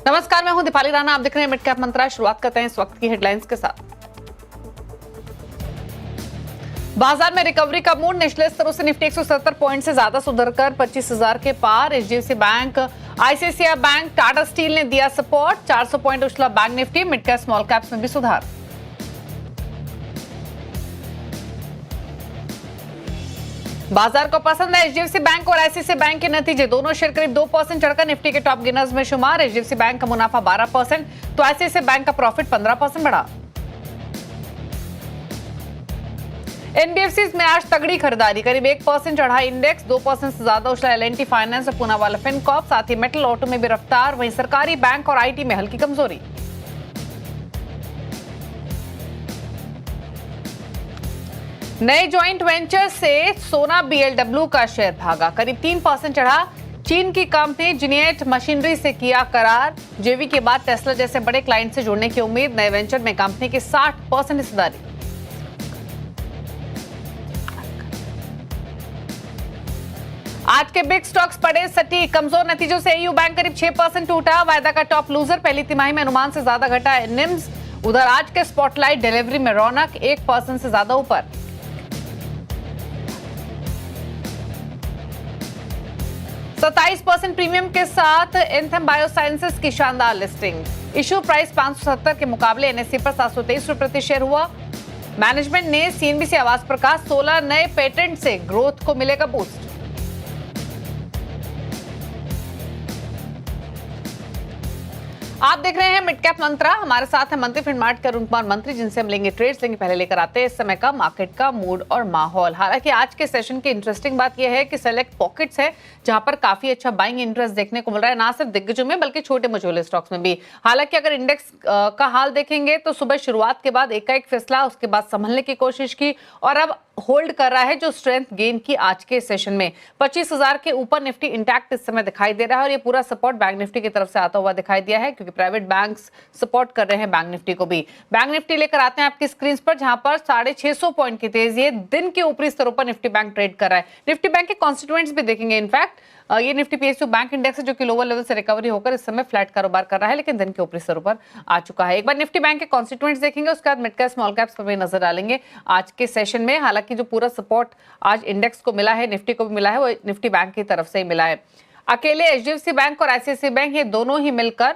नमस्कार, मैं हूं दीपाली राणा। आप देख रहे हैं मिड कैप मंत्रा। शुरुआत करते हैं इस वक्त की हेडलाइंस के साथ। बाजार में रिकवरी का मूड। निचले स्तरों से निफ्टी 170 पॉइंट से ज्यादा सुधरकर 25,000 के पार। HDFC Bank, ICICI Bank, Tata Steel ने दिया सपोर्ट। 400 पॉइंट उछला Bank Nifty. Mid cap small caps में भी सुधार। बाजार को पसंद है एचडीएफसी बैंक और आईसीआईसीआई बैंक के नतीजे। दोनों शेयर करीब 2% चढ़कर निफ्टी के टॉप गेनर्स में शुमार। एचडीएफसी बैंक का मुनाफा 12%, तो आईसीआईसीआई बैंक का प्रॉफिट 15% बढ़ा। एनबीएफसी में आज तगड़ी खरीदारी, करीब 1% चढ़ा इंडेक्स। 2% से ज्यादा उछला एल&टी फाइनेंस और पूना वाला फिनकॉर्प। साथ ही मेटल, ऑटो में भी रफ्तार। वहीं सरकारी बैंक और आईटी में हल्की कमजोरी। नए ज्वाइंट वेंचर से सोना बीएलडब्ल्यू का शेयर भागा, करीब 3% चढ़ा। चीन की कंपनी जिनिएट मशीनरी से किया करार। जेवी के बाद टेस्ला जैसे बड़े क्लाइंट से जुड़ने की उम्मीद। नए वेंचर में कंपनी की 60% हिस्सेदारी। आज के बिग स्टॉक्स पड़े सटीक। कमजोर नतीजों से एयू बैंक करीब 6% टूटा। वायदा का टॉप लूजर। पहली तिमाही में अनुमान से ज्यादा घटा निम्स। उधर आज के स्पॉटलाइट डिलीवरी में रौनक 1% से ज्यादा ऊपर। %27 प्रीमियम के साथ एंथम बायोसाइंसेस की शानदार लिस्टिंग। इशू प्राइस 570 के मुकाबले एनएससी पर 723 रुपए प्रति शेयर हुआ। मैनेजमेंट ने सीएनबीसी आवाज पर कहा 16 नए पेटेंट से ग्रोथ को मिलेगा बूस्ट। आप देख रहे हैं मिड कैप मंत्रा। हमारे साथ है मंत्री फिनमार्ट के अरुण कुमार मंत्री, जिनसे हम लेंगे ट्रेड्स। लेंगे पहले लेकर आते हैं इस समय का मार्केट का मूड और माहौल। हालांकि आज के सेशन की इंटरेस्टिंग बात यह है कि सेलेक्ट पॉकेट्स है जहां पर काफी अच्छा बाइंग इंटरेस्ट देखने को मिल रहा है, ना सिर्फ दिग्गजों में बल्कि छोटे मझोले स्टॉक्स में भी। हालांकि अगर इंडेक्स का हाल देखेंगे तो सुबह शुरुआत के बाद एकाएक फिसला, उसके बाद संभलने की कोशिश की और अब होल्ड कर रहा है जो स्ट्रेंथ गेन की आज के सेशन में। 25,000 के ऊपर निफ्टी इंटैक्ट इस समय दिखाई दे रहा है और ये पूरा सपोर्ट बैंक निफ्टी की तरफ से आता हुआ दिखाई दिया है, क्योंकि प्राइवेट बैंक्स सपोर्ट कर रहे हैं बैंक निफ्टी को भी। बैंक निफ्टी लेकर आते हैं आपकी स्क्रीन पर, जहां पर 650 पॉइंट की तेजी है। दिन के ऊपरी स्तरों पर निफ्टी बैंक ट्रेड कर रहा है। निफ्टी बैंक के कॉन्स्टिट्यूएंट्स भी देखेंगे। इनफैक्ट ये निफ्टी पीएसयू बैंक इंडेक्स है जो कि लोअर लेवल से रिकवरी होकर इस समय फ्लैट कारोबार कर रहा है, लेकिन दिन के ऊपरी स्तरों पर आ चुका है। एक बार निफ्टी बैंक के कॉन्स्टिट्यूएंट्स देखेंगे, उसके बाद मिड कैप स्मॉल कैप्स पर भी नजर डालेंगे आज के सेशन में। हालांकि जो पूरा सपोर्ट आज इंडेक्स को मिला है, निफ्टी को भी मिला है, वो निफ्टी बैंक की तरफ से ही मिला है। अकेले एचडीएफसी बैंक और आईसीआईसीआई बैंक ये दोनों ही मिलकर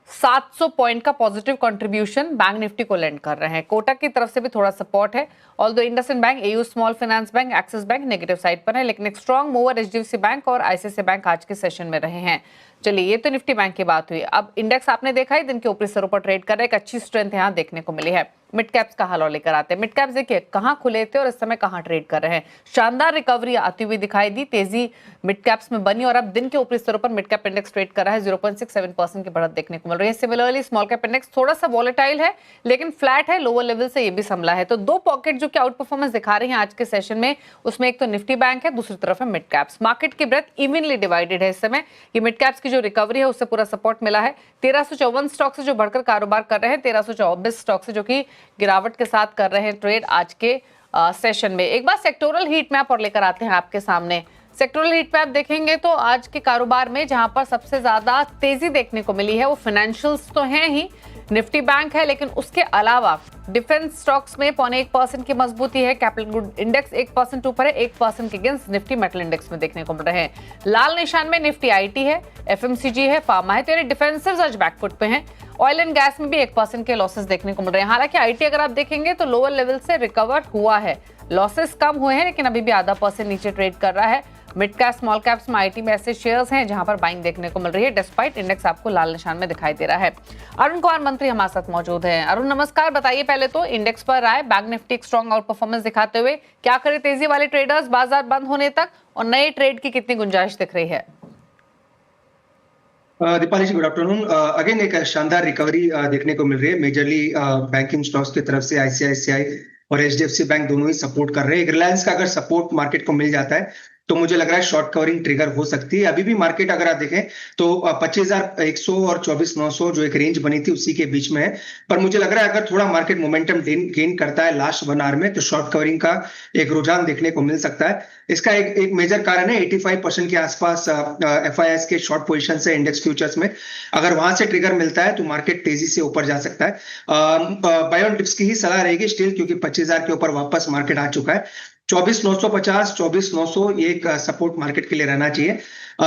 700 पॉइंट का पॉजिटिव कंट्रीब्यूशन बैंक निफ्टी को लेंड कर रहे हैं। कोटक की तरफ से भी थोड़ा सपोर्ट है। Although IndusInd bank, AU small finance bank, axis bank negative side पर है, लेकिन एक स्ट्रॉन्ग मूवर एचडीएफसी बैंक और आईसीआईसीआई बैंक आज के सेशन में रहे हैं। चलिए, ये तो निफ्टी बैंक की बात हुई। अब इंडेक्स आपने देखा है दिन के ऊपरी स्तरों पर ट्रेड कर रहे हैं। एक अच्छी स्ट्रेंथ यहाँ देखने को मिली है। मिड कैप्स का हाल और लेकर आते हैं। मिड कैप्स देखिए कहां खुले थे और इस समय कहां ट्रेड कर रहे हैं। शानदार रिकवरी आती हुई दिखाई दी, तेजी मिड कैप्स में बनी और अब दिन के ऊपरी स्तरों पर मिड कैप इंडेक्स ट्रेड कर रहा है। 0.67% की बढ़त देखने को मिल रही है। सिमिलरली स्मॉल कैप इंडेक्स थोड़ा सा वॉलेटाइल है, लेकिन फ्लैट है, लोअर लेवल से ये भी संभला है। तो दो पॉकेट जो कि आउट परफॉर्मेंस दिखा रही हैं आज के सेशन में, उसमें एक तो निफ्टी बैंक है, दूसरी तरफ है मिड कैप्स। मार्केट की ब्रेथ इवनली डिवाइडेड है इस समय। ये मिड कैप्स की जो रिकवरी है उससे पूरा सपोर्ट मिला है। 1354 स्टॉक से जो बढ़कर कारोबार कर रहे हैं, 1324 स्टॉक से जो कि गिरावट के साथ कर रहे हैं ट्रेड आज के सेशन में। एक बार सेक्टोरल हीट मैप और लेकर आते हैं आपके सामने। सेक्टोरल हीट मैप देखेंगे तो आज के कारोबार में जहां पर सबसे ज्यादा तेजी देखने को मिली है वो फाइनेंशियल्स तो हैं ही, निफ्टी बैंक है, लेकिन उसके अलावा डिफेंस स्टॉक्स में 0.1% की मजबूती है। कैपिटल गुड इंडेक्स 1% ऊपर है, 1% के अगेंस्ट निफ्टी मेटल इंडेक्स में देखने को मिल रहे हैं। लाल निशान में निफ्टी आईटी है, एफएमसीजी है, फार्मा है, तो ये डिफेंसिव्स आज बैकफुट पे हैं। ऑयल एंड गैस में भी 1% के लॉसेस देखने को मिल रहे हैं। हालांकि आईटी अगर आप देखेंगे तो लोअर लेवल से रिकवर हुआ है, लॉसेस कम हुए हैं, लेकिन अभी भी आधा % नीचे ट्रेड कर रहा है। मिड कैप स्मॉल कैप्स में आईटी में ऐसे शेयर्स हैं जहां पर बाइंग देखने को मिल रही है, डिस्पाइट इंडेक्स आपको लाल निशान में दिखाई दे रहा है। अरुण कुमार मंत्री हमारे साथ मौजूद हैं। अरुण नमस्कार, बताइए पहले तो इंडेक्स पर राय। बैंक निफ्टी एक स्ट्रॉन्ग आउट परफॉर्मेंस दिखाते हुए क्या करे तेजी वाले ट्रेडर्स बाजार बंद होने तक, और नए ट्रेड की कितनी गुंजाइश दिख रही है? दीपाली जी, गुड आफ्टरनून। अगेन एक शानदार रिकवरी देखने को मिल रही है। मेजरली बैंकिंग स्टॉक्स की तरफ से आईसीआईसीआई और एचडीएफसी बैंक दोनों ही सपोर्ट कर रहे हैं। रिलायंस का अगर सपोर्ट मार्केट को मिल जाता है तो मुझे लग रहा है शॉर्ट कवरिंग ट्रिगर हो सकती है। अभी भी मार्केट अगर आप देखें तो 25,100 और 24,900 जो एक रेंज बनी थी उसी के बीच में है। पर मुझे लग रहा है अगर थोड़ा मार्केट मोमेंटम गेन करता है लास्ट 1 आवर में, तो शॉर्ट कवरिंग का एक रुझान देखने को मिल सकता है। इसका एक मेजर कारण है 85% के आसपास FIIs के शॉर्ट पोजीशन है इंडेक्स फ्यूचर्स में। अगर वहां से ट्रिगर मिलता है तो मार्केट तेजी से ऊपर जा सकता है। बाय ऑन डिप्स की ही सलाह रहेगी स्टिल, क्योंकि 25,000 के ऊपर वापस मार्केट आ चुका है। 24,950, 24,900 ये एक सपोर्ट मार्केट के लिए रहना चाहिए।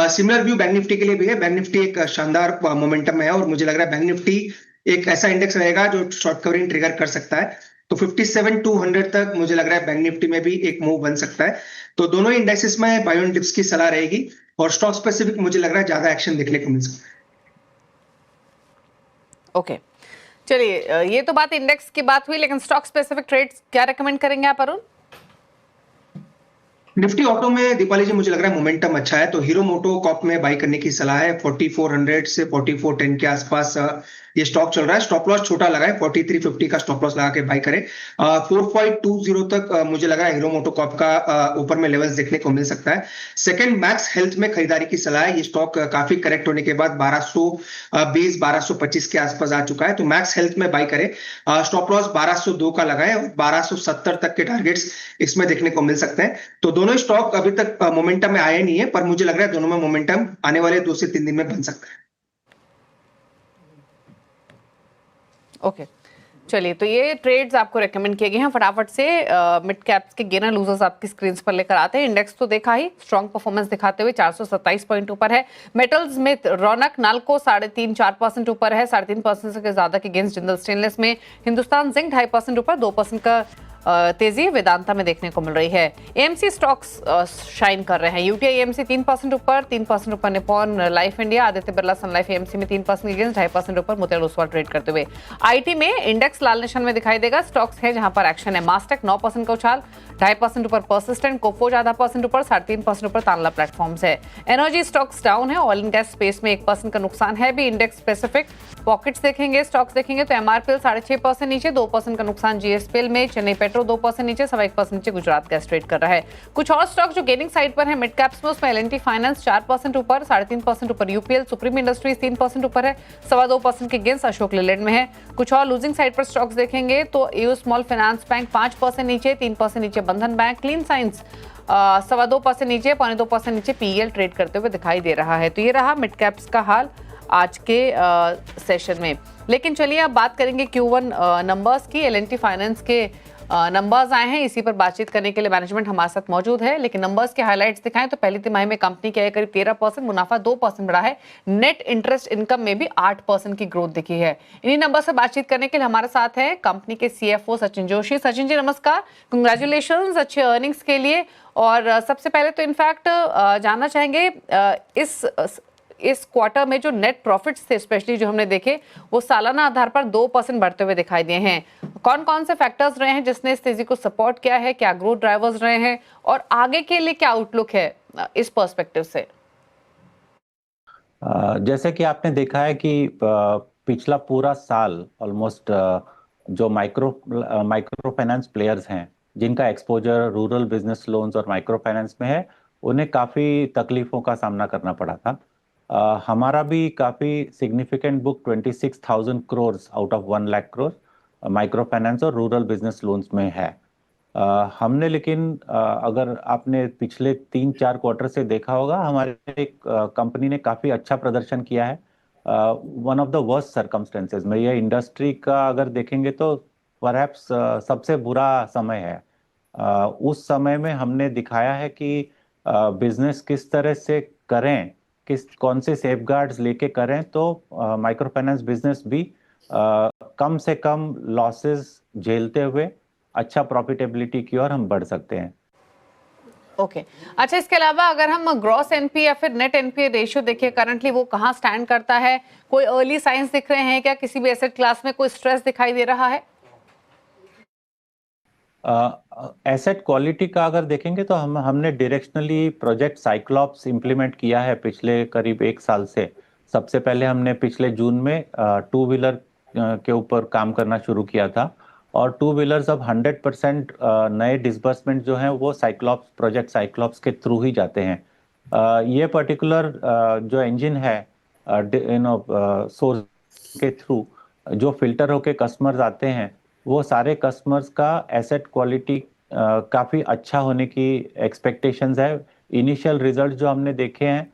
सिमिलर व्यू बैंक निफ्टी के लिए भी है। बैंक निफ्टी एक शानदार मोमेंटम में है और मुझे लग रहा है बैंक निफ्टी एक ऐसा इंडेक्स रहेगा जो शॉर्ट कवरिंग ट्रिगर कर सकता है। तो 57,200 तक मुझे लग रहा है बैंक निफ्टी में भी एक मूव बन सकता है। तो दोनों ही इंडेक्सेस में बाय ऑन डिप्स की सलाह रहेगी और स्टॉक स्पेसिफिक मुझे लग रहा है ज्यादा एक्शन देखने को मिल सकता है। ओके, चलिए ये तो बात इंडेक्स की बात हुई, लेकिन स्टॉक स्पेसिफिक ट्रेड्स क्या रेकमेंड करेंगे आप अरुण? निफ्टी ऑटो में दीपाली जी मुझे लग रहा है मोमेंटम अच्छा है, तो हीरो मोटो कॉप में बाई करने की सलाह है। 4400 से 4410 के आसपास ये स्टॉक चल रहा है। स्टॉप लॉस छोटा लगा है, 4350 का स्टॉप लॉस लगा के बाई करें। 4.20 तक मुझे लगा हीरो मोटो कॉप का ऊपर में लेवल्स देखने को मिल सकता है। सेकंड, मैक्स हेल्थ में खरीदारी की सलाह है। ये स्टॉक काफी करेक्ट होने के बाद 1220 1225 के आसपास आ चुका है, तो मैक्स हेल्थ में बाई करें। स्टॉप लॉस 1202 का लगाए और 1270 तक के टारगेट्स इसमें देखने को मिल सकते हैं। तो दोनों स्टॉक अभी तक मोमेंटम में आए नहीं है, पर मुझे लग रहा है दोनों में मोमेंटम आने वाले 2 से 3 दिन में बन सकता है। ओके, चलिए तो ये ट्रेड्स आपको रेकमेंड किए गए हैं। फटाफट से मिड कैप्स के गेनर लूजर्स आपकी स्क्रीन पर लेकर आते हैं। इंडेक्स तो देखा ही, स्ट्रॉन्ग परफॉर्मेंस दिखाते हुए 427 पॉइंट ऊपर है। मेटल्स में रौनक नाल्को 3.5-4% ऊपर है, 3.5% से ज्यादा के गेंस जिंदल स्टेनलेस में। हिंदुस्तान जिंक 2.5% ऊपर, 2% का तेजी वेदांता में देखने को मिल रही है। एएमसी स्टॉक्स शाइन कर रहे हैं। यूटीआई एएमसी 3% ऊपर, 3% ऊपर Nippon Life India, Aditya Birla Sun Life AMC में 3% गेंस, 2.5% ऊपर मोतियाल ओसवाल ट्रेड करते हुए। आईटी में इंडेक्स लाल निशान में दिखाई देगा। स्टॉक्स है जहां पर एक्शन है। मास्टेक 9% का उछाल, 2.5% ऊपर परसिस्टेंट, कोफोज 0.5% ऊपर, 3.5% ऊपर तांला प्लेटफॉर्म्स है। एनर्जी स्टॉक्स डाउन है। ऑयल एंड गैस स्पेस में 1% का नुकसान है भी। इंडेक्स स्पेसिफिक पॉकेट्स देखेंगे, स्टॉक्स देखेंगे तो एमआरपीएल 6.5% नीचे, 2% का नुकसान जीएसपीएल में। चेन्नई पेट्रो 2% नीचे, 1.25% नीचे गुजरात गैस ट्रेड कर रहा है। कुछ और स्टॉक जो गेनिंग साइड पर है मिड कैप्स में, उसमें एल&टी फाइनेंस 4% ऊपर, 3.5% ऊपर यूपीएल, सुप्रीम इंडस्ट्रीज 3% ऊपर है, 2.25% के गेंस अशोक लेलैंड में है। कुछ और लूजिंग साइड पर स्टॉक्स देखेंगे तो एयू स्मॉल फाइनेंस बैंक 5% नीचे, 3% नीचे बंधन बैंक, क्लीन साइंस 2.25% नीचे, 2.25% नीचे पीएल ट्रेड करते हुए दिखाई दे रहा है। तो ये रहा मिड कैप्स का हाल आज के सेशन में। लेकिन चलिए अब बात करेंगे Q1 नंबर्स की। एल&टी फाइनेंस के नंबर्स आए हैं, इसी पर बातचीत करने के लिए मैनेजमेंट हमारे साथ मौजूद है। लेकिन नंबर्स के हाइलाइट्स दिखाएं तो पहली तिमाही में कंपनी के करीब 13%, मुनाफा 2% बढ़ा है। नेट इंटरेस्ट इनकम में भी 8% की ग्रोथ दिखी है। इन्हीं नंबर से बातचीत करने के लिए हमारे साथ है कंपनी के CFO सचिन जोशी। सचिन जी नमस्कार, कंग्रेचुलेशन अच्छे अर्निंग्स के लिए। और सबसे पहले तो इनफैक्ट जानना चाहेंगे इस क्वार्टर में जो नेट प्रॉफिट्स थे स्पेशली जो हमने देखे वो सालाना आधार पर 2% बढ़ते हुए दिखाई दिए हैं। कौन कौन से फैक्टर्स रहे हैं जिसने इस तेजी को सपोर्ट किया है, क्या ग्रोथ ड्राइवर्स रहे हैं और आगे के लिए क्या आउटलुक है इस पर्सपेक्टिव से? जैसे कि आपने देखा है कि पिछला पूरा साल ऑलमोस्ट जो माइक्रो फाइनेंस प्लेयर्स हैं जिनका एक्सपोजर रूरल बिजनेस लोन्स और माइक्रो फाइनेंस में है, उन्हें काफ़ी तकलीफों का सामना करना पड़ा था। हमारा भी काफ़ी significant book 26,000 crore out of 1 lakh crore micro finance और रूरल बिजनेस लोन्स में है। हमने लेकिन अगर आपने पिछले 3-4 क्वार्टर से देखा होगा, हमारे कंपनी ने काफ़ी अच्छा प्रदर्शन किया है। One of the worst circumstances में ये इंडस्ट्री का अगर देखेंगे तो परहैप्स सबसे बुरा समय है। उस समय में हमने दिखाया है कि बिजनेस किस तरह से करें, कौन से सेफगार्ड्स लेके करें तो माइक्रो फाइनेंस बिजनेस भी कम से कम लॉसेस झेलते हुए अच्छा प्रॉफिटेबिलिटी की ओर हम बढ़ सकते हैं। ओके, अच्छा इसके अलावा अगर हम ग्रॉस एनपीए या फिर नेट एनपीए रेशियो देखिए करंटली वो कहाँ स्टैंड करता है? कोई अर्ली साइंस दिख रहे हैं क्या? किसी भी एसेट क्लास में कोई स्ट्रेस दिखाई दे रहा है? एसेट क्वालिटी का अगर देखेंगे तो हमने डायरेक्शनली प्रोजेक्ट साइक्लॉप्स इंप्लीमेंट किया है पिछले करीब 1 साल से। सबसे पहले हमने पिछले जून में 2 व्हीलर के ऊपर काम करना शुरू किया था और टू व्हीलर्स अब 100% नए डिसबर्समेंट जो हैं वो साइक्लॉप्स प्रोजेक्ट साइक्लॉप्स के थ्रू ही जाते हैं। ये पर्टिकुलर जो इंजन है सोर्स के थ्रू जो फिल्टर होके कस्टमर्स आते हैं, वो सारे कस्टमर्स का एसेट क्वालिटी काफ़ी अच्छा होने की एक्सपेक्टेशंस है। इनिशियल रिजल्ट जो हमने देखे हैं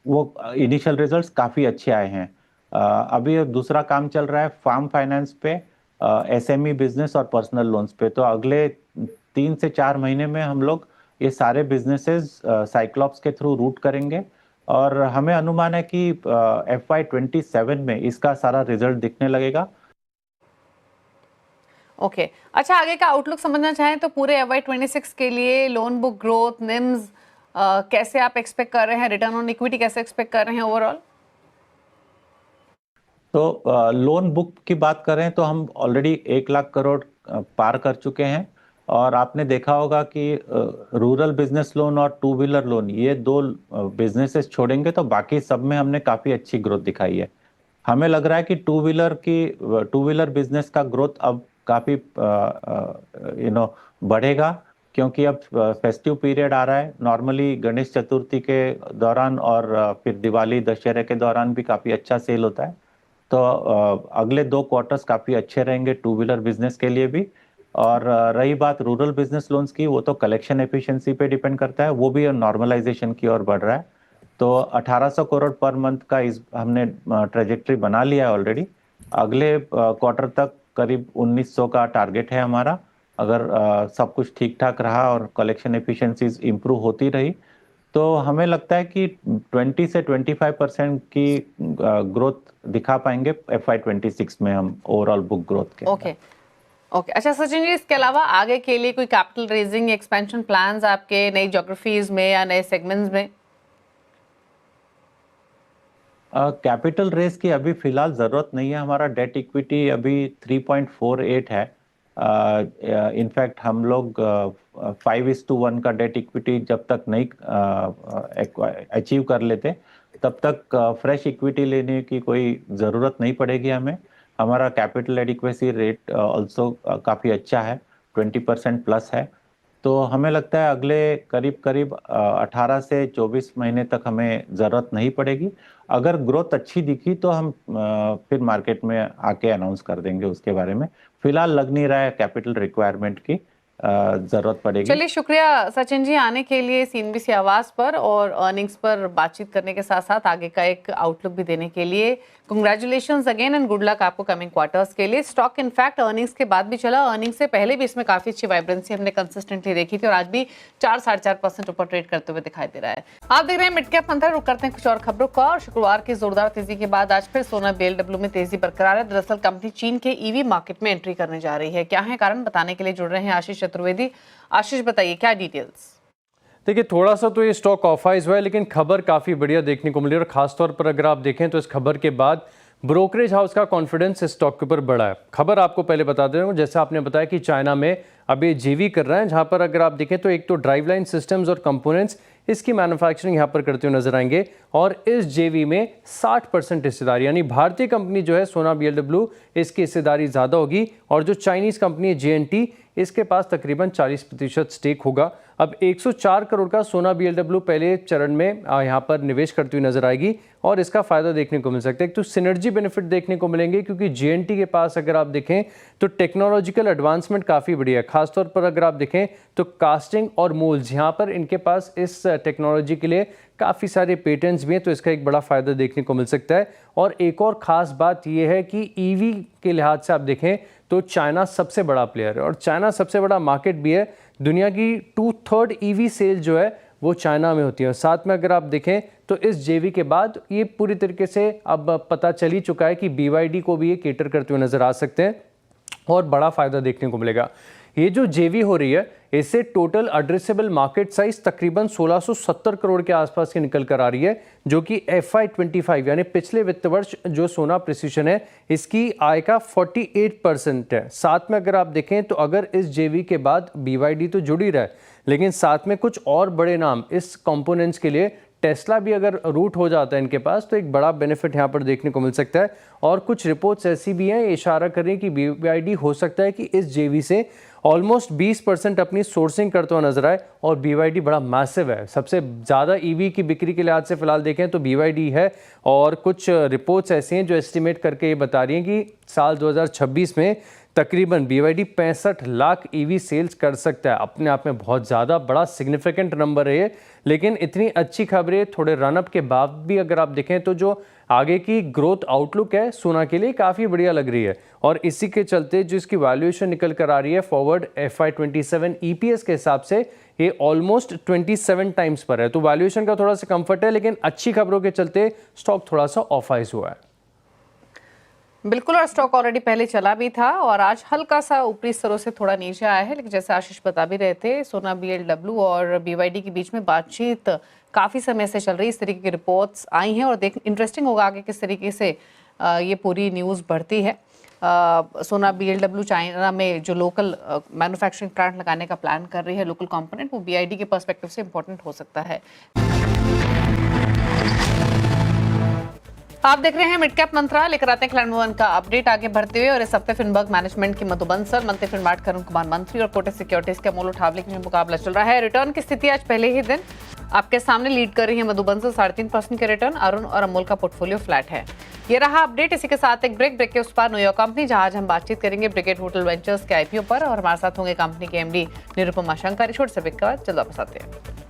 वो इनिशियल रिजल्ट्स काफ़ी अच्छे आए हैं। अभी दूसरा काम चल रहा है फार्म फाइनेंस पे, एसएमई बिजनेस और पर्सनल लोन्स पे। तो अगले 3 से 4 महीने में हम लोग ये सारे बिजनेसेस साइक्लॉप्स के थ्रू रूट करेंगे और हमें अनुमान है कि FY27 में इसका सारा रिजल्ट दिखने लगेगा। ओके अच्छा, आगे का आउटलुक समझना चाहें तो पूरे FY26 के लिए लोन बुक ग्रोथ, निम्स कैसे आप एक्सपेक्ट कर रहे हैं, रिटर्न ऑन इक्विटी कैसे एक्सपेक्ट कर रहे हैं ओवरऑल? तो लोन बुक की बात करें तो हम ऑलरेडी 1 लाख करोड़ पार कर चुके हैं और आपने देखा होगा कि रूरल बिजनेस लोन और टू व्हीलर लोन ये दो बिजनेसेस छोड़ेंगे तो बाकी सब में हमने काफ़ी अच्छी ग्रोथ दिखाई है। हमें लग रहा है कि टू व्हीलर बिजनेस का ग्रोथ अब काफ़ी बढ़ेगा, क्योंकि अब फेस्टिव पीरियड आ रहा है। नॉर्मली गणेश चतुर्थी के दौरान और फिर दिवाली दशहरे के दौरान भी काफ़ी अच्छा सेल होता है। तो अगले 2 क्वार्टर्स काफ़ी अच्छे रहेंगे टू व्हीलर बिजनेस के लिए भी। और रही बात रूरल बिजनेस लोन्स की, वो तो कलेक्शन एफिशिएंसी पे डिपेंड करता है, वो भी नॉर्मलाइजेशन की ओर बढ़ रहा है। तो 1800 करोड़ पर मंथ का हमने ट्रेजेक्ट्री बना लिया है ऑलरेडी। अगले क्वार्टर तक करीब 1900 का टारगेट है हमारा। अगर सब कुछ ठीक ठाक रहा और कलेक्शन एफिशिएंसीज इंप्रूव होती रही तो हमें लगता है कि 20 से 25% की ग्रोथ दिखा पाएंगे FY26 में हम ओवरऑल बुक ग्रोथ के। ओके ओके अच्छा सचिन जी, इसके अलावा आगे के लिए कोई कैपिटल रेजिंग एक्सपेंशन प्लान्स आपके नई ज्योग्राफीज में या नए सेगमेंट्स में? कैपिटल रेस की अभी फिलहाल जरूरत नहीं है। हमारा डेट इक्विटी अभी 3.48 है। इनफैक्ट हम लोग 5:1 का डेट इक्विटी जब तक नहीं अचीव कर लेते तब तक फ्रेश इक्विटी लेने की कोई ज़रूरत नहीं पड़ेगी हमें। हमारा कैपिटल एडिक्वेसी रेट ऑल्सो काफ़ी अच्छा है, 20% प्लस है। तो हमें लगता है अगले करीब करीब 18 से 24 महीने तक हमें ज़रूरत नहीं पड़ेगी। अगर ग्रोथ अच्छी दिखी तो हम फिर मार्केट में आके अनाउंस कर देंगे उसके बारे में। फिलहाल लग नहीं रहा है कैपिटल रिक्वायरमेंट की ज़रूरत पड़ेगी। चलिए, शुक्रिया सचिन जी आने के लिए CNBC आवाज़ पर और अर्निंग्स पर बातचीत करने के साथ साथ आगे का एक आउटलुक भी देने के लिए। Congratulations again and good luck आपको कमिंग क्वार्टर्स के लिए। स्टॉक इनफैक्ट अर्निंग्स के बाद भी चला, अर्निंग्स से पहले भी इसमें काफी अच्छी वाइब्रेंसी हमने कंसिस्टेंटली देखी थी और आज भी 4-4.5% ऊपर ट्रेड करते हुए दिखाई दे रहा है। आप देख रहे हैं मिड कैप मंथन। रुक करते हैं कुछ और खबरों का। और शुक्रवार की जोरदार तेजी के बाद आज फिर सोना BLW में तेजी बरकरार है। दरअसल कंपनी चीन के EV मार्केट में एंट्री करने जा रही है। क्या है कारण, बताने के लिए जुड़ रहे हैं आशीष चतुर्वेदी। आशीष बताइए क्या डिटेल्स? देखिए, थोड़ा सा तो ये स्टॉक ऑफ आइज हुआ है, लेकिन खबर काफ़ी बढ़िया देखने को मिली और खासतौर पर अगर आप देखें तो इस खबर के बाद ब्रोकरेज हाउस का कॉन्फिडेंस इस स्टॉक के ऊपर बढ़ा है। खबर आपको पहले बता दे रहा हूँ, जैसे आपने बताया कि चाइना में अभी JV कर रहे हैं, जहाँ पर अगर आप देखें तो एक तो ड्राइव लाइन सिस्टम्स और कंपोनेंट्स इसकी मैन्युफैक्चरिंग यहाँ पर करते हुए नजर आएंगे और इस JV में 60% हिस्सेदारी, यानी भारतीय कंपनी जो है सोना BLW इसकी हिस्सेदारी ज़्यादा होगी और जो चाइनीज़ कंपनी है JNT इसके पास तकरीबन 40% स्टेक होगा। अब 104 करोड़ का सोना BLW पहले चरण में यहाँ पर निवेश करती हुई नजर आएगी और इसका फायदा देखने को मिल सकता है। एक तो सिनर्जी बेनिफिट देखने को मिलेंगे क्योंकि JNT के पास अगर आप देखें तो टेक्नोलॉजिकल एडवांसमेंट काफ़ी बढ़िया है। खासतौर पर अगर आप देखें तो कास्टिंग और मोल्ड्स, यहाँ पर इनके पास इस टेक्नोलॉजी के लिए काफ़ी सारे पेटेंट्स भी हैं, तो इसका एक बड़ा फ़ायदा देखने को मिल सकता है। और एक और ख़ास बात यह है कि EV के लिहाज से आप देखें तो चाइना सबसे बड़ा प्लेयर है और चाइना सबसे बड़ा मार्केट भी है। दुनिया की 2/3 EV सेल जो है वो चाइना में होती है। साथ में अगर आप देखें तो इस JV के बाद ये पूरी तरीके से अब पता चल ही चुका है कि BYD को भी ये केटर करते हुए नज़र आ सकते हैं और बड़ा फ़ायदा देखने को मिलेगा। ये जो JV हो रही है इससे टोटल एड्रेसेबल मार्केट साइज तकरीबन 1670 करोड़ के आसपास की निकल कर आ रही है, जो कि FY25 यानी पिछले वित्त वर्ष जो सोना प्रिसिशन है इसकी आय का 48% है। साथ में अगर आप देखें तो अगर इस JV के बाद BYD तो जुड़ ही रहा है, लेकिन साथ में कुछ और बड़े नाम इस कंपोनेंट्स के लिए टेस्ला भी अगर रूट हो जाता है इनके पास तो एक बड़ा बेनिफिट यहाँ पर देखने को मिल सकता है। और कुछ रिपोर्ट्स ऐसी भी हैं, ये इशारा कर रही है कि BYD हो सकता है कि इस JV से ऑलमोस्ट 20% अपनी सोर्सिंग करते हुए नजर आए। और BYD बड़ा मैसिव है, सबसे ज़्यादा EV की बिक्री के लिहाज से फिलहाल देखें तो BYD है। और कुछ रिपोर्ट्स ऐसी हैं जो एस्टिमेट करके ये बता रही हैं कि साल 2026 में तकरीबन BYD 65 लाख EV सेल्स कर सकता है। अपने आप में बहुत ज़्यादा बड़ा सिग्निफिकेंट नंबर है ये, लेकिन इतनी अच्छी खबरें थोड़े रनअप के बाद भी अगर आप देखें तो जो आगे की ग्रोथ आउटलुक है सोना के लिए काफ़ी बढ़िया लग रही है। और इसी के चलते जो इसकी वैल्यूएशन निकल कर आ रही है फॉरवर्ड FY27 EPS के हिसाब से ये ऑलमोस्ट 27 टाइम्स पर है। तो वैल्यूएशन का थोड़ा सा कंफर्ट है, लेकिन अच्छी खबरों के चलते स्टॉक थोड़ा सा ऑफ आइज हुआ है। बिल्कुल, और स्टॉक ऑलरेडी पहले चला भी था और आज हल्का सा ऊपरी स्तरों से थोड़ा नीचे आया है। लेकिन जैसे आशीष बता भी रहे थे, सोना BLW और BYD के बीच में बातचीत काफ़ी समय से चल रही, इस तरीके की रिपोर्ट्स आई हैं और देख इंटरेस्टिंग होगा आगे किस तरीके से ये पूरी न्यूज़ बढ़ती है। सोना BLW चाइना में जो लोकल मैन्युफैक्चरिंग प्लांट लगाने का प्लान कर रही है, लोकल कंपोनेंट, वो BYD के पर्सपेक्टिव से इंपॉर्टेंट हो सकता है। आप देख रहे हैं मिड कैप मंत्रा, लेकर आते हैं क्लैंड वन का अपडेट आगे बढ़ते हुए। और इस हफ्ते फिनबर्ग मैनेजमेंट की मधु बंसल, मंत्री फिनमार्ट करुण कुमार मंत्री और कोटक सिक्योरिटीज के अमोल उठावले के मुकाबला चल रहा है। रिटर्न की स्थिति आज पहले ही दिन आपके सामने लीड कर रही है मधु बंसल, 3.5% के रिटर्न। अरुण और अमोल का पोर्टफोलियो फ्लैट है। ये रहा अपडेट। इसी के साथ एक ब्रेक के उस पार न्यूयॉर्क कंपनी, जहां आज हम बातचीत करेंगे ब्रिगेड होटल वेंचर्स के IPO पर। और हमारे साथ होंगे कंपनी के MD निरुपमा शंकर। छोटे से ब्रेक के बाद जल्द वापस आते हैं।